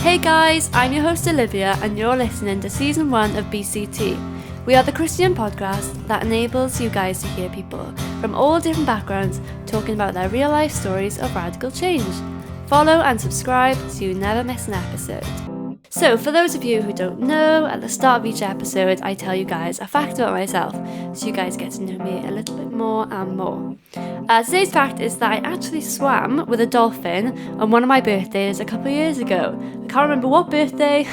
Hey guys, I'm your host Olivia and you're listening to Season 1 of BCT. We are the Christian podcast that enables you guys to hear people from all different backgrounds talking about their real life stories of radical change. Follow and subscribe so you never miss an episode. So for those of you who don't know, at the start of each episode I tell you guys a fact about myself so you guys get to know me a little bit more and more. Today's fact is that I actually swam with a dolphin on one of my birthdays a couple of years ago. I can't remember what birthday,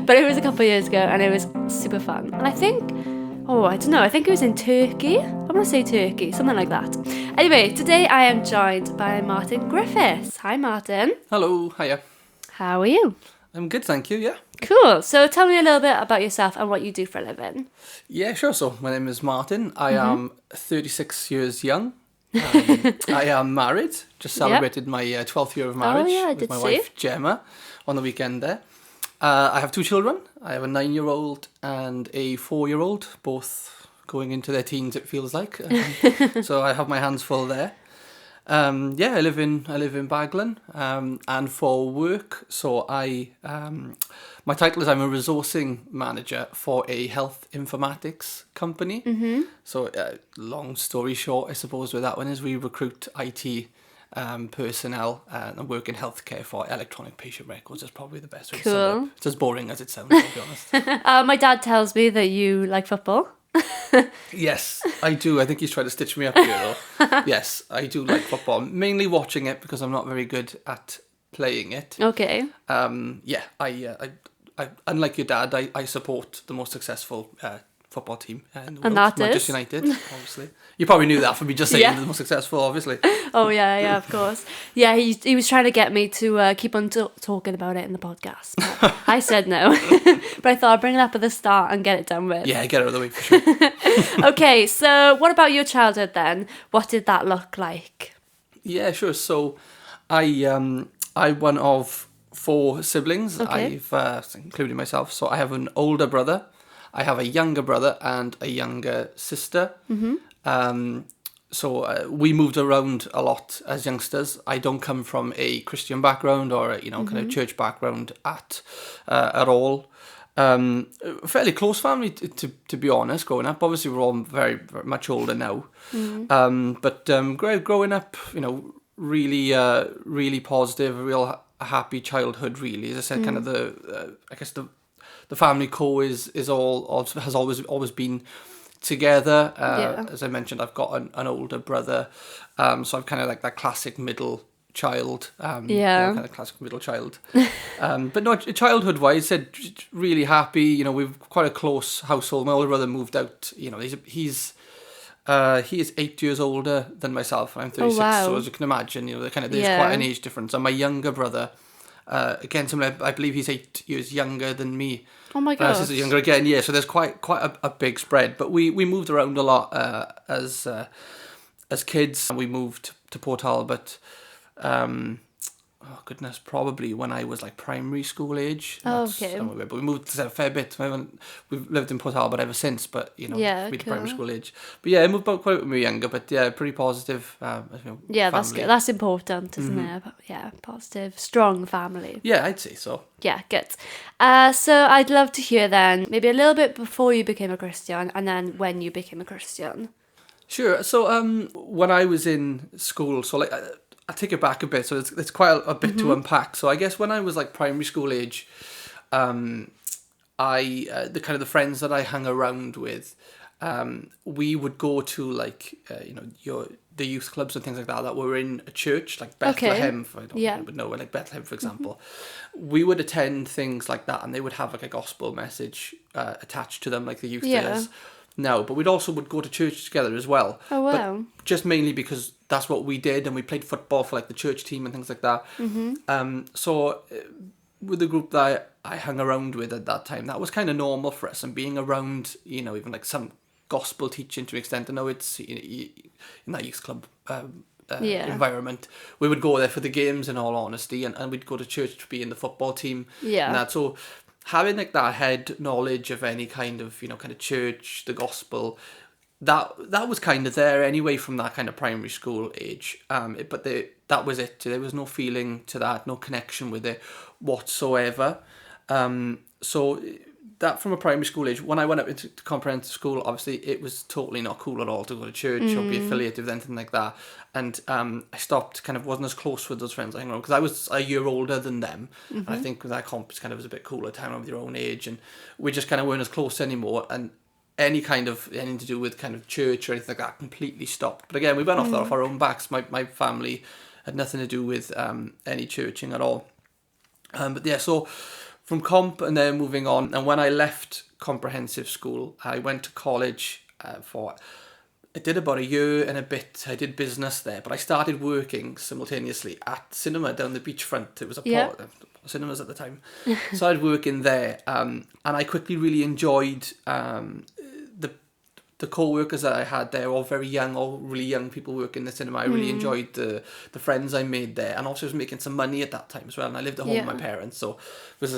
but it was a couple of years ago and it was super fun. And I think it was in Turkey. I'm going to say Turkey, something like that. Anyway, today I am joined by Martin Griffiths. Hi Martin. Hello, hiya. How are you? I'm good, thank you, yeah. Cool. So tell me a little bit about yourself and what you do for a living. Yeah, sure. So my name is Martin. I am 36 years young. I am married. Just celebrated my 12th year of marriage with my wife Gemma on the weekend there. I have two children. I have a 9-year-old and a 4-year-old, both going into their teens, it feels like. So I have my hands full there. I live in Baglan, and for work, so my title is I'm a resourcing manager for a health informatics company. Mm-hmm. So long story short, I suppose with that one is we recruit IT personnel and work in healthcare for electronic patient records. Is probably the best way to say it. It's as boring as it sounds, to be honest. My dad tells me that you like football. Yes, I do. I think he's trying to stitch me up here, though. Yes, I do like football. Mainly watching it because I'm not very good at playing it. Okay. I unlike your dad, I support the most successful football team in the world. And that Manchester United, obviously. You probably knew that from me just saying they're the most successful, obviously. Oh, yeah, of course. Yeah, he was trying to get me to keep on talking about it in the podcast. But I said no. But I thought I'd bring it up at the start and get it done with. Yeah, get it out of the way for sure. Okay, so what about your childhood then? What did that look like? Yeah, sure. So I'm one of 4 siblings. Okay. I've including myself. So I have an older brother. I have a younger brother and a younger sister. Mm-hmm. So we moved around a lot as youngsters. I don't come from a Christian background or a, kind of church background at all. Fairly close family to be honest. Growing up, obviously we're all very, very much older now. Mm-hmm. Growing up, really, really positive, a real happy childhood. Really, as I said, kind of the family core has always been together. As I mentioned, I've got an older brother, so I'm kind of like that classic middle child. Kind of classic middle child. But no, childhood wise, said really happy. We've quite a close household. My older brother moved out. He is 8 years older than myself, and I'm 36. Oh, wow. So as you can imagine, there's quite an age difference. And my younger brother, again, I believe he's 8 years younger than me. Oh my gosh. Sister younger again, yeah. So there's quite a big spread. But we moved around a lot as kids. We moved to Port Talbot. Probably when I was like primary school age. Okay. But we moved a fair bit. We've lived in Port Talbot ever since, but to primary school age. But yeah, I moved about quite when we were younger, but yeah, pretty positive. Yeah, that's good. That's important, isn't it? Yeah, positive, strong family. Yeah, I'd say so. Yeah, good. So I'd love to hear then, maybe a little bit before you became a Christian and then when you became a Christian. Sure. So when I was in school, so like I'll take it back a bit. So it's quite a bit to unpack. So I guess when I was like primary school age, the the friends that I hung around with, we would go to like the youth clubs and things like that were in a church like Bethlehem. Okay. I don't know, like Bethlehem, for example. We would attend things like that, and they would have like a gospel message attached to them, like the youth days. No, but would go to church together as well. Oh, wow. But just mainly because that's what we did, and we played football for like the church team and things like that. Mm-hmm. So with the group that I hung around with at that time, that was kind of normal for us, and being around, even like some gospel teaching to an extent. I know it's in that youth club environment. We would go there for the games, in all honesty, and we'd go to church to be in the football team. Yeah. And that, so having like that head knowledge of any kind of kind of church, the gospel, that was kind of there anyway from that kind of primary school age. But that was it. There was no feeling to that, no connection with it whatsoever. So that from a primary school age, when I went up into comprehensive school, obviously it was totally not cool at all to go to church or be affiliated with anything like that. And I stopped, kind of wasn't as close with those friends I hung around, because I was a year older than them. And I think with that comp, it kind of was a bit cooler to hang around with your own age, and we just kind of weren't as close anymore. And anything to do with kind of church or anything like that completely stopped. But again, we went off our own backs. My family had nothing to do with any churching at all. But yeah, so from comp and then moving on, and when I left comprehensive school, I went to college I did about a year and a bit. I did business there, but I started working simultaneously at cinema down the beachfront. It was part of cinemas at the time. Started working there, and I quickly really enjoyed the co-workers that I had there, all very young, all really young people working in the cinema. I really enjoyed the friends I made there, and also was making some money at that time as well. And I lived at home with my parents, so was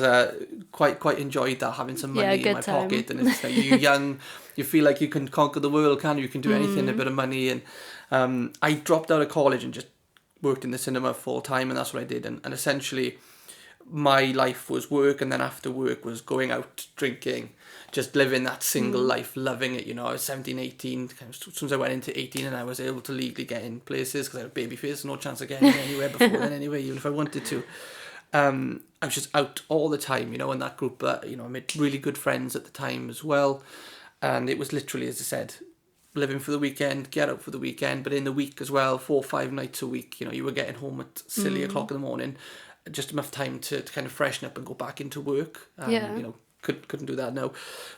quite enjoyed that, having some money in my pocket. And it's you're young, you feel like you can conquer the world, can't you? You can do anything, a bit of money. And I dropped out of college and just worked in the cinema full time, and that's what I did. And essentially, my life was work, and then after work was going out drinking, just living that single life, loving it. I was 17, 18, kind of, as soon as I went into 18 and I was able to legally get in places, because I had a baby face, no chance of getting in anywhere before then anyway, even if I wanted to. I was just out all the time, in that group. I made really good friends at the time as well, and it was literally, as I said, living for the weekend, get out for the weekend, but in the week as well, 4 or 5 nights a week, you were getting home at silly o'clock in the morning, just enough time to kind of freshen up and go back into work. Couldn't do that now,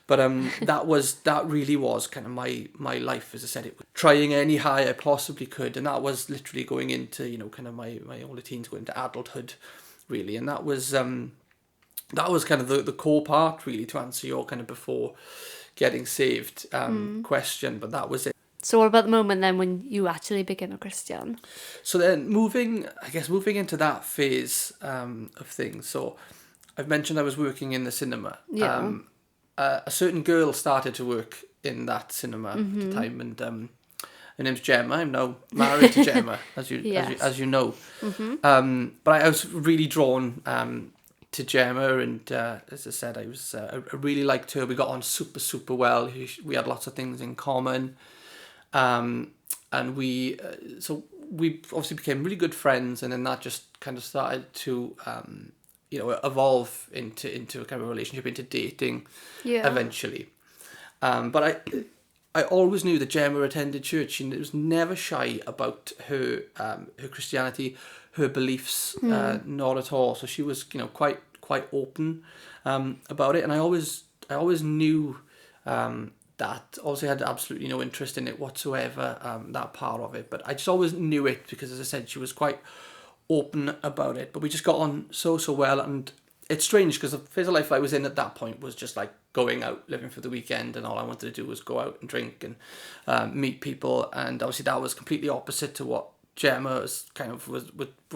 but that really was kind of my life. As I said, it was trying any high I possibly could, and that was literally going into kind of my older teens, going into adulthood, really. And that was kind of the core part, really, to answer your kind of before getting saved question. But that was it. So what about the moment then when you actually became a Christian? So then moving into that phase of things. So I've mentioned I was working in the cinema. Yeah. A certain girl started to work in that cinema at the time, and her name's Gemma. I'm now married to Gemma, as you know. But I was really drawn to Gemma, and as I said, I really liked her. We got on super well. We had lots of things in common. And we obviously became really good friends, and then that just kind of started to evolve into a kind of a relationship, into dating eventually. But I always knew that Gemma attended church. She was never shy about her Christianity, her beliefs, not at all. So she was quite open about it, and I always knew that. Also had absolutely no interest in it whatsoever, that part of it, but I just always knew it because, as I said, she was quite open about it. But we just got on so well, and it's strange because the phase of life I was in at that point was just like going out, living for the weekend, and all I wanted to do was go out and drink and meet people. And obviously that was completely opposite to what Gemma was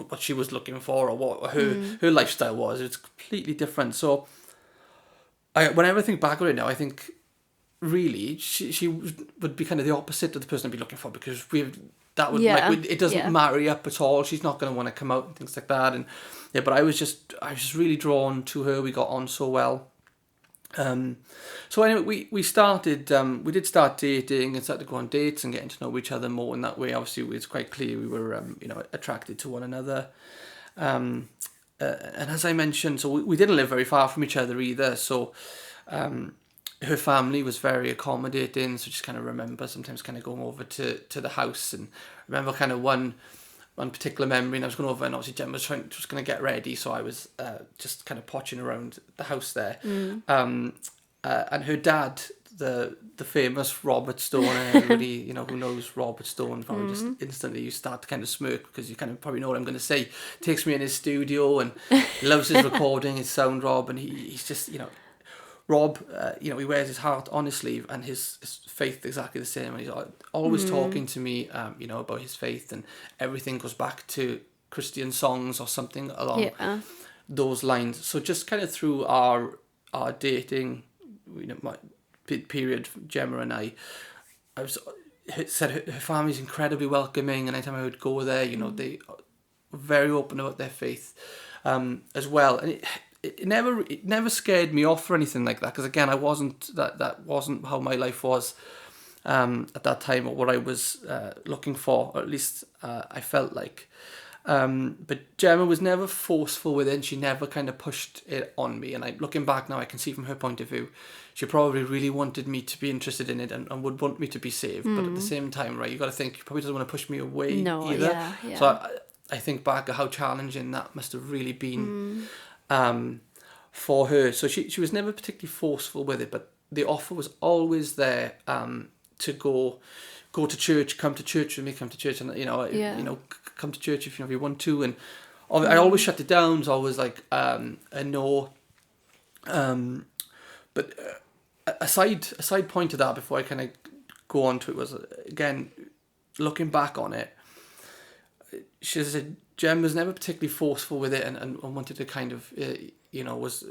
what she was looking for, or what her lifestyle was. It's completely different. So whenever I think back on it now, I think really she would be kind of the opposite of the person I'd be looking for, because it doesn't marry up at all. She's not going to want to come out and things like that. And but I was just really drawn to her. We got on so well. So anyway, we did start dating and started to go on dates and getting to know each other more in that way. Obviously, it was quite clear we were attracted to one another. And as I mentioned, so we didn't live very far from each other either. So her family was very accommodating, so just kind of remember sometimes kind of going over to the house, and remember kind of one particular memory, and I was going over, and obviously Jen was going to get ready, so I was just kind of poching around the house there, and her dad, the famous Robert Stone, and everybody who knows Robert Stone probably just instantly you start to kind of smirk, because you kind of probably know what I'm going to say. Takes me in his studio and loves his recording, his sound, Rob, and he's just Rob, he wears his heart on his sleeve, and his faith exactly the same. And he's always talking to me, about his faith, and everything goes back to Christian songs or something along those lines. So just kind of through our dating, my period, Gemma and I said her family's incredibly welcoming, and anytime I would go there, very open about their faith as well. And it never scared me off or anything like that, because again, I wasn't that wasn't how my life was at that time, or what I was looking for, or at least I felt like. But Gemma was never forceful with it, and she never kind of pushed it on me. And looking back now, I can see from her point of view, she probably really wanted me to be interested in it and would want me to be saved. But at the same time, right, you got to think, she probably doesn't want to push me away either. Yeah. So I think back at how challenging that must have really been for her. So she was never particularly forceful with it, but the offer was always there to go to church, come to church with me, come to church, and come to church if you want to. And I always shut it down. It's always like a no. But a side point to that before I kind of go on to it was, again, looking back on it, she said Jem was never particularly forceful with it and wanted to kind of was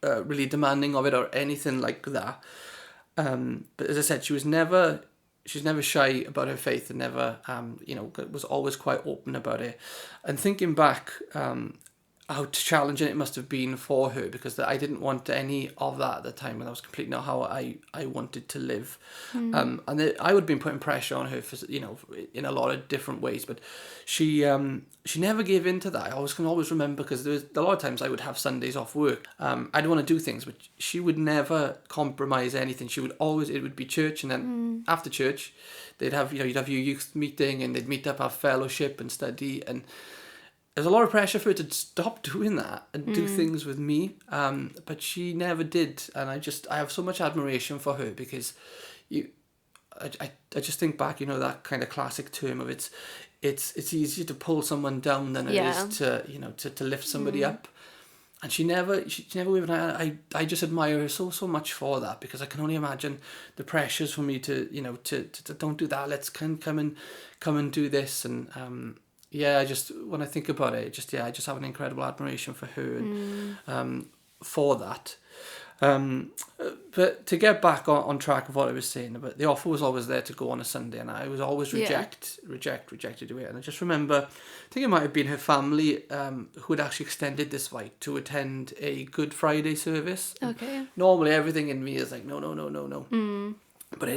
really demanding of it or anything like that. But as I said, she's never shy about her faith, and never was always quite open about it. And thinking back, how challenging it must have been for her, because I didn't want any of that at the time, and that was completely not how I wanted to live. And I would have been putting pressure on her for in a lot of different ways, but she never gave in to that. I can always remember, because there was a lot of times I would have Sundays off work. I'd want to do things, but she would never compromise anything. She would always, it would be church, and then after church, they'd have you'd have your youth meeting, and they'd meet up, have fellowship and study, and there's a lot of pressure for her to stop doing that and do things with me, but she never did, and I have so much admiration for her, because I just think back, that kind of classic term of it's easier to pull someone down than it is to lift somebody up, and she never even. I just admire her so much for that, because I can only imagine the pressures for me to don't do that. Let's come and do this. And when I think about it, I just have an incredible admiration for her and for that. But to get back on track of what I was saying about, the offer was always there to go on a Sunday, and I was always reject to do it. And I just remember, I think it might have been her family who had actually extended this right to attend a Good Friday service. Okay. Normally everything in me is like no. But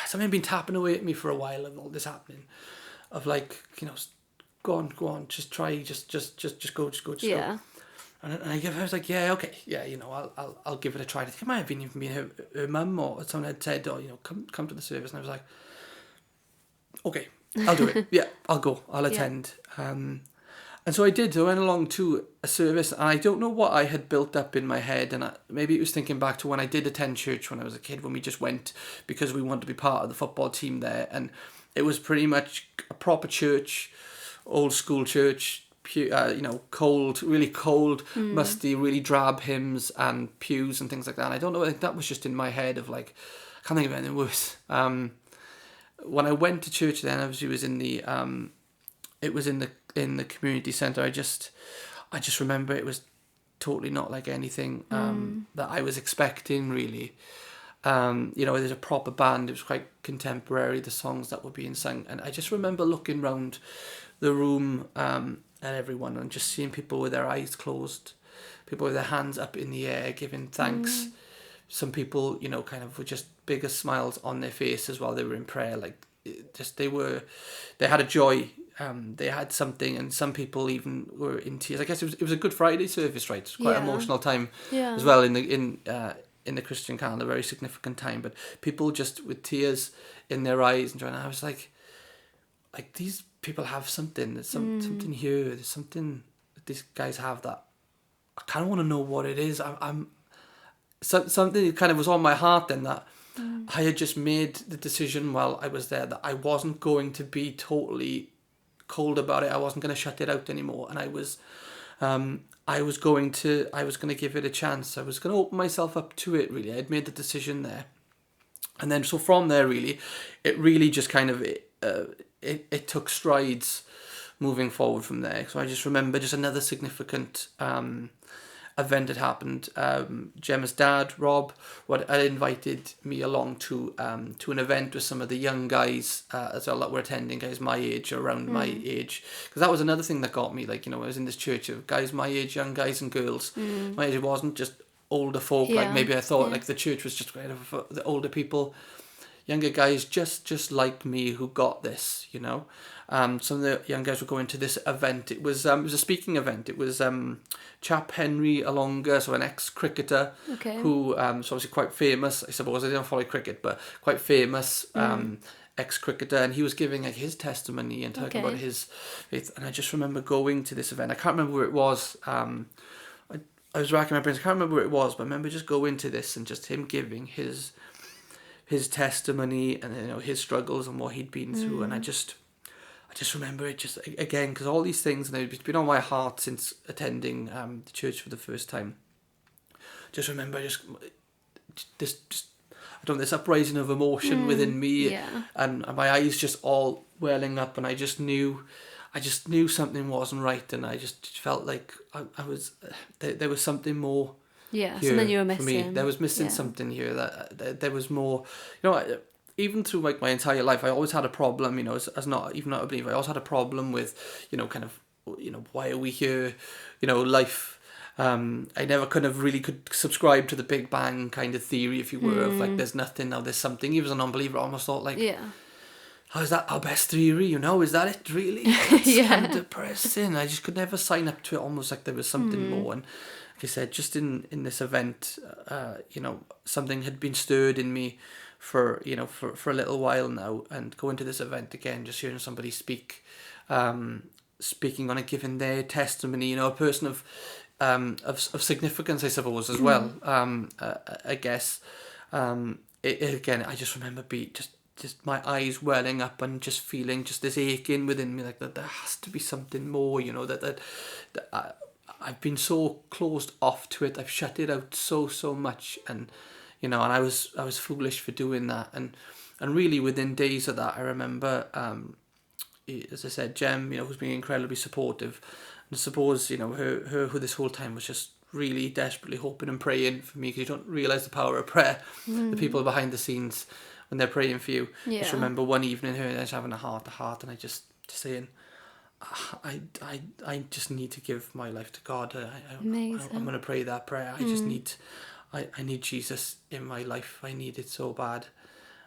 something had been tapping away at me for a while of all this happening, of like, go on, just try, just go. And I was like, yeah, okay, yeah, I'll give it a try. I think it might have been even her mum or someone had said, come to the service, and I was like, okay, I'll do it. Yeah, I'll go, I'll attend. And so I did. I went along to a service, and I don't know what I had built up in my head, and maybe it was thinking back to when I did attend church when I was a kid, when we just went because we wanted to be part of the football team there, and it was pretty much a proper church, old school church, cold, really cold, musty, really drab hymns and pews and things like that. And I don't know, I think that was just in my head of like, I can't think of anything worse. When I went to church then, obviously it was in the community centre. I just remember it was totally not like anything that I was expecting, really. There's a proper band. It was quite contemporary, the songs that were being sung, and I just remember looking round the room at everyone and just seeing people with their eyes closed, people with their hands up in the air giving thanks. Some people, kind of with just bigger smiles on their faces while they were in prayer, like they had a joy. They had something, and some people even were in tears. I guess it was a Good Friday service, right? It's quite an emotional time as well in the Christian calendar, very significant time. But people just with tears in their eyes and I was like these people have something. There's something here. There's something that these guys have that I kind of want to know what it is. Something that kind of was on my heart then, that I had just made the decision while I was there that I wasn't going to be totally cold about it. I wasn't going to shut it out anymore, and I was going to give it a chance. I was going to open myself up to it, really. I had made the decision there, and then so from there, really, it really just kind of it took strides moving forward from there. So I just remember just another significant event had happened. Gemma's dad, Rob, had invited me along to an event with some of the young guys as well that were attending, guys my age, around my age. Because that was another thing that got me, like, I was in this church of guys my age, young guys and girls. My age, it wasn't just older folk, like maybe I thought like the church was just kind of for the older people. Younger guys just like me who got this, Some of the young guys were going to this event. It was a speaking event. It was chap Henry Alonga, so an ex-cricketer who so obviously quite famous, I suppose. I don't follow cricket, but quite famous ex-cricketer, and he was giving like his testimony and talking about his faith. And I just remember going to this event. I can't remember where it was. I was racking my brains. I can't remember where it was, but I remember just going to this and just him giving his testimony and his struggles and what he'd been through. And I just remember it just again, because all these things, and it's been on my heart since attending the church for the first time. Just remember this uprising of emotion within me, and my eyes just all welling up, and I just knew something wasn't right, and I just felt like I was there was something more. Yeah, something you were missing. For me, there was missing something here. That there was more. Even through like my entire life, I always had a problem. As not a believer, I always had a problem with, why are we here? Life. I never could subscribe to the Big Bang kind of theory, if you were, of like there's nothing, now there's something. Even as a non-believer, I almost thought like, oh, is that our best theory? Is that it really? It's kind of depressing. I just could never sign up to it. Almost like there was something more. And like I said, just in this event, something had been stirred in me for a little while now, and going to this event again, just hearing somebody speaking on it, giving their testimony, a person of significance, I suppose, as well. I guess again, I just remember just my eyes welling up and just feeling just this aching within me, like that there has to be something more, that I've been so closed off to it. I've shut it out so much, and and I was foolish for doing that, and really within days of that, I remember, as I said, Jem, who's been incredibly supportive, and I suppose her who this whole time was just really desperately hoping and praying for me, because you don't realise the power of prayer. The people behind the scenes, when they're praying for you. I just remember one evening her and I was having a heart to heart, and I just saying, I just need to give my life to God. I'm going to pray that prayer. I just need, I need Jesus in my life. I need it so bad.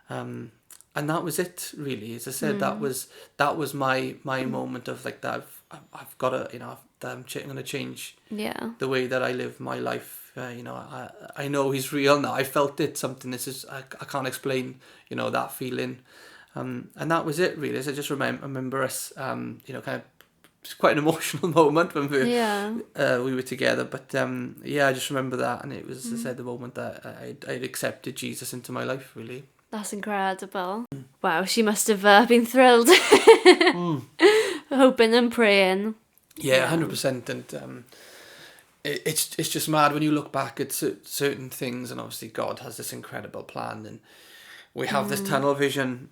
And that was it, really. As I said, that was my moment of like that. I've got to, I'm going to change the way that I live my life. I know He's real now. I felt it. Something. This is I can't explain. That feeling. And that was it, really. So I just remember us. Kind of. It's quite an emotional moment when we were together. But I just remember that, and it was, as I said, the moment that I'd accepted Jesus into my life. Really. That's incredible. Wow, she must have been thrilled. Hoping and praying. Yeah, 100%. And it's just mad when you look back at certain things, and obviously God has this incredible plan, and we have this tunnel vision.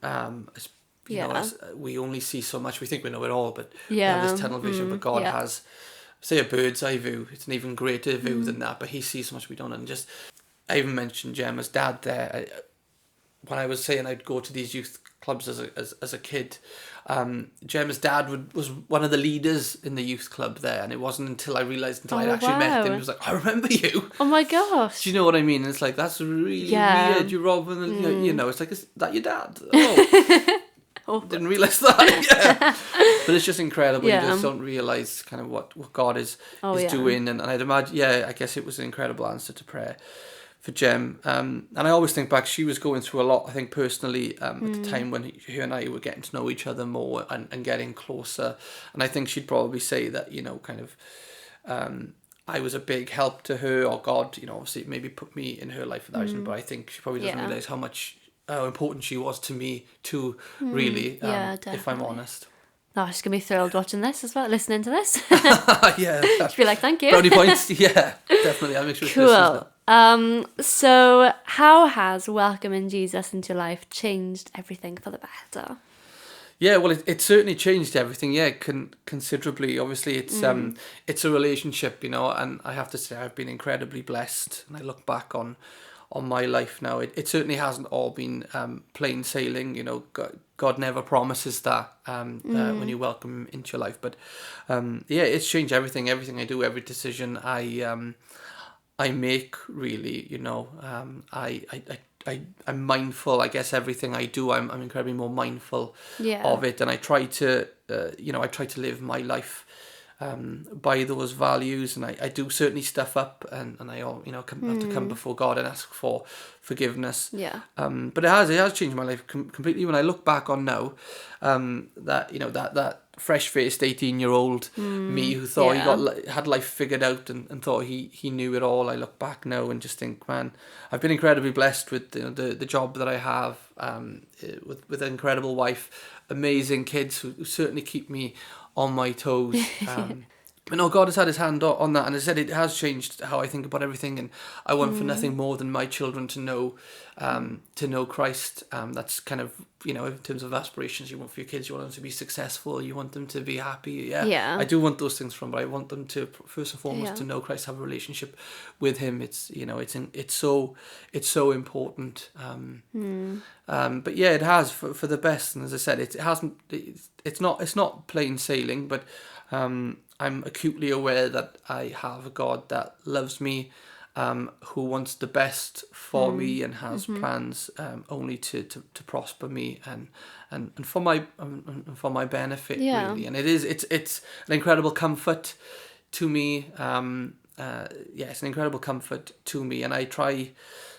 We only see so much. We think we know it all, but we have this tunnel vision. But God has, say, a bird's eye view. It's an even greater view than that. But He sees so much we don't. And just, I even mentioned Gemma's dad there. When I was saying I'd go to these youth clubs as a kid, Gemma's dad was one of the leaders in the youth club there, and it wasn't until I realised I actually met him, he was like, I remember you. Oh my gosh. Do you know what I mean? It's like, that's really weird. You're Rob, and it's like, is that your dad? Oh. Didn't realise that. But it's just incredible. You just don't realise kind of what God is doing, and I'd imagine, I guess it was an incredible answer to prayer for Jem. And I always think back, she was going through a lot, I think, personally, at the time when her and I were getting to know each other more and getting closer. And I think she'd probably say that, kind of, I was a big help to her, or God, obviously maybe put me in her life for that reason, but I think she probably doesn't realise how important she was to me too, really, if I'm honest. Oh, she's going to be thrilled watching this as well, listening to this. Yeah. She'll be like, thank you. Brownie points, definitely. I'll make sure she listens. So how has welcoming Jesus into your life changed everything for the better? Yeah, well, it certainly changed everything. Yeah, considerably. Obviously, it's a relationship, and I have to say I've been incredibly blessed. And I look back on my life now. It certainly hasn't all been plain sailing. God never promises that when you welcome him into your life. But yeah, it's changed everything. Everything I do, every decision I make, really. I'm mindful. I guess everything I do, I'm incredibly more mindful of it, and I try to live my life by those values, and I do certainly stuff up, and I have to come before God and ask for forgiveness. Yeah. But it has changed my life completely. When I look back on now, that fresh-faced 18-year-old me who thought he had life figured out and thought he knew it all. I look back now and just think, man, I've been incredibly blessed with the job that I have, with an incredible wife, amazing kids who certainly keep me on my toes. But no, God has had his hand on that, and as I said, it has changed how I think about everything, and I want for nothing more than my children to know Christ. That's kind of, in terms of aspirations you want for your kids. You want them to be successful, you want them to be happy. Yeah. I do want those things from, but I want them to, first and foremost, to know Christ, have a relationship with him. It's so important. But yeah, it has for the best, and as I said, it's not plain sailing, but I'm acutely aware that I have a God that loves me, who wants the best for me and has plans only to prosper me and for my benefit, really. And it's an incredible comfort to me. It's an incredible comfort to me, and I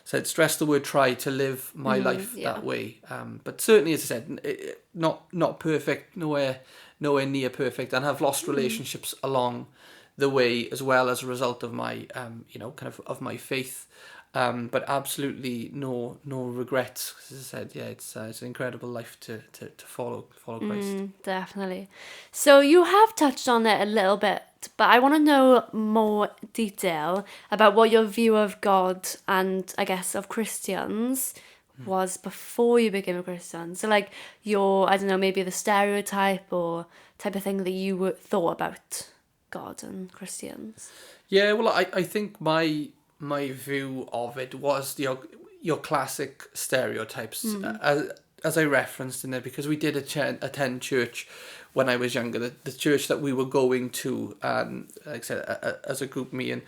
stress the word try to live my life that way. But certainly, as I said, not perfect, nowhere near perfect, and have lost relationships along the way as well as a result of my of my faith, but absolutely no regrets. As I said, it's an incredible life to follow Christ. Definitely. So you have touched on it a little bit, but I want to know more detail about what your view of God and, I guess, of Christians was before you became a Christian. So like maybe the stereotype or type of thing that you thought about God and Christians. Yeah, well, I think my view of it was your classic stereotypes, as I referenced in there, because we did attend church when I was younger. The church that we were going to, like I said, as a group, me and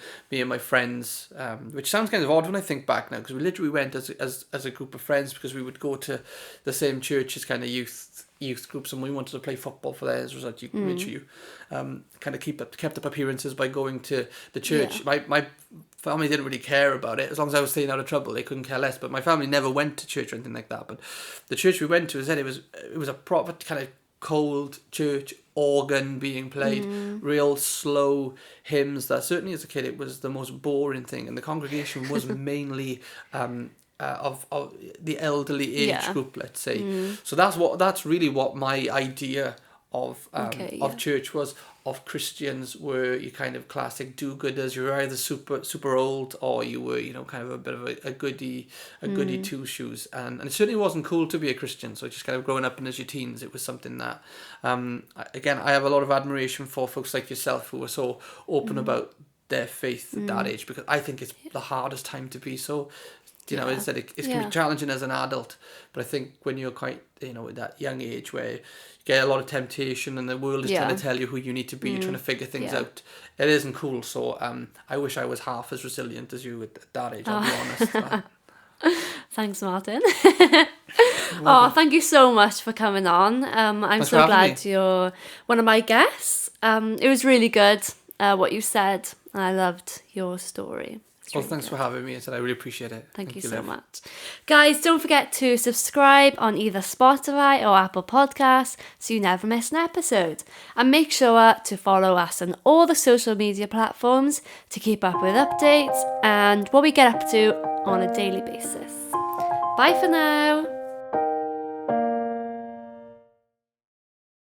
my friends, which sounds kind of odd when I think back now, because we literally went as a group of friends, because we would go to the same church as kind of youth groups, and we wanted to play football for that. As a result, you make sure you kind of kept up appearances by going to the church. Yeah. My family didn't really care about it as long as I was staying out of trouble. They couldn't care less. But my family never went to church or anything like that. But the church we went to, as I said, it was a proper kind of cold church, organ being played, real slow hymns. That certainly as a kid it was the most boring thing, and the congregation was mainly of the elderly age group, let's say. So that's really what my idea of church was. Of Christians were your kind of classic do-gooders. You were either super old, or you were kind of a bit of a goody two shoes. And it certainly wasn't cool to be a Christian. So just kind of growing up in as your teens, it was something that again, I have a lot of admiration for folks like yourself who are so open about their faith at that age, because I think it's the hardest time to be so. As I said, it can be challenging as an adult, but I think when you're quite, at that young age where you get a lot of temptation and the world is trying to tell you who you need to be, you're trying to figure things out, it isn't cool. So I wish I was half as resilient as you at that age, I'll be honest. Thanks, Martin. Thank you so much for coming on. I'm so glad you're one of my guests. It was really good what you said, and I loved your story. Well, thanks for having me. I really appreciate it. Thank you so much. Guys, don't forget to subscribe on either Spotify or Apple Podcasts so you never miss an episode. And make sure to follow us on all the social media platforms to keep up with updates and what we get up to on a daily basis. Bye for now.